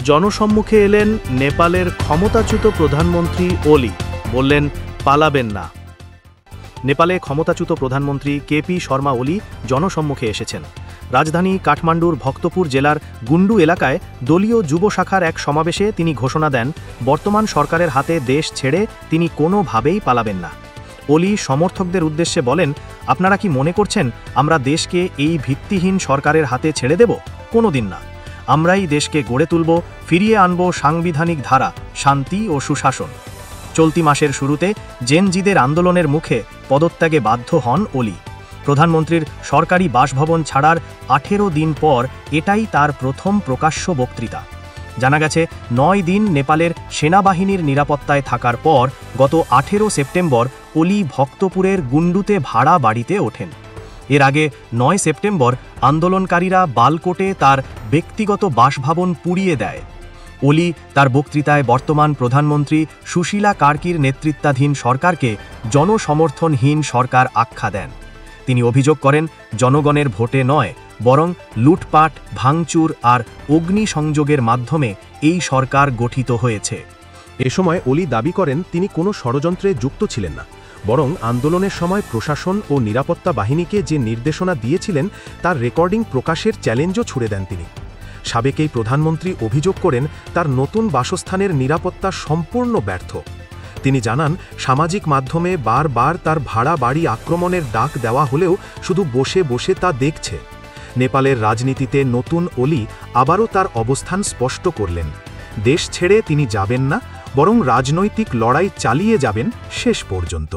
জনসম্মুখে এলেন নেপালের ক্ষমতাচ্যুত প্রধানমন্ত্রী ওলি, বললেন পালাবেন না। নেপালে ক্ষমতাচ্যুত প্রধানমন্ত্রী কেপি শর্মা ওলি জনসম্মুখে এসেছেন। রাজধানী কাঠমান্ডুর ভক্তপুর জেলার গুন্ডু এলাকায় দলীয় যুব শাখার এক সমাবেশে তিনি ঘোষণা দেন, বর্তমান সরকারের হাতে দেশ ছেড়ে তিনি কোনোভাবেই পালাবেন না। ওলি সমর্থকদের উদ্দেশ্যে বলেন, আপনারা কি মনে করছেন আমরা দেশকে এই ভিত্তিহীন সরকারের হাতে ছেড়ে দেব? কোনোদিন না। আমরাই দেশকে গড়ে তুলব, ফিরিয়ে আনব সাংবিধানিক ধারা, শান্তি ও সুশাসন। চলতি মাসের শুরুতে জেনজিদের আন্দোলনের মুখে পদত্যাগে বাধ্য হন ওলি। প্রধানমন্ত্রীর সরকারি বাসভবন ছাড়ার 18 দিন পর এটাই তার প্রথম প্রকাশ্য বক্তৃতা। জানা গেছে, 9 দিন নেপালের সেনাবাহিনীর নিরাপত্তায় থাকার পর গত 18 সেপ্টেম্বর ওলি ভক্তপুরের গুন্ডুতে ভাড়া বাড়িতে ওঠেন। এর আগে 9 সেপ্টেম্বর আন্দোলনকারীরা বালকোটে তার ব্যক্তিগত বাসভবন পুড়িয়ে দেয়। ওলি তার বক্তৃতায় বর্তমান প্রধানমন্ত্রী সুশীলা কার্কির নেতৃত্বাধীন সরকারকে জনসমর্থনহীন সরকার আখ্যা দেন। তিনি অভিযোগ করেন, জনগণের ভোটে নয়, বরং লুটপাট, ভাঙচুর আর অগ্নিসংযোগের মাধ্যমে এই সরকার গঠিত হয়েছে। এ সময় ওলি দাবি করেন, তিনি কোনো ষড়যন্ত্রে যুক্ত ছিলেন না, বরং আন্দোলনের সময় প্রশাসন ও নিরাপত্তা বাহিনীকে যে নির্দেশনা দিয়েছিলেন তার রেকর্ডিং প্রকাশের চ্যালেঞ্জও ছুড়ে দেন তিনি। সাবেক এই প্রধানমন্ত্রী অভিযোগ করেন, তার নতুন বাসস্থানের নিরাপত্তা সম্পূর্ণ ব্যর্থ। তিনি জানান, সামাজিক মাধ্যমে বারবার তার ভাড়া বাড়ি আক্রমণের ডাক দেওয়া হলেও শুধু বসে বসে তা দেখছে। নেপালের রাজনীতিতে নতুন ওলি আবারও তার অবস্থান স্পষ্ট করলেন। দেশ ছেড়ে তিনি যাবেন না, বরং রাজনৈতিক লড়াই চালিয়ে যাবেন শেষ পর্যন্ত।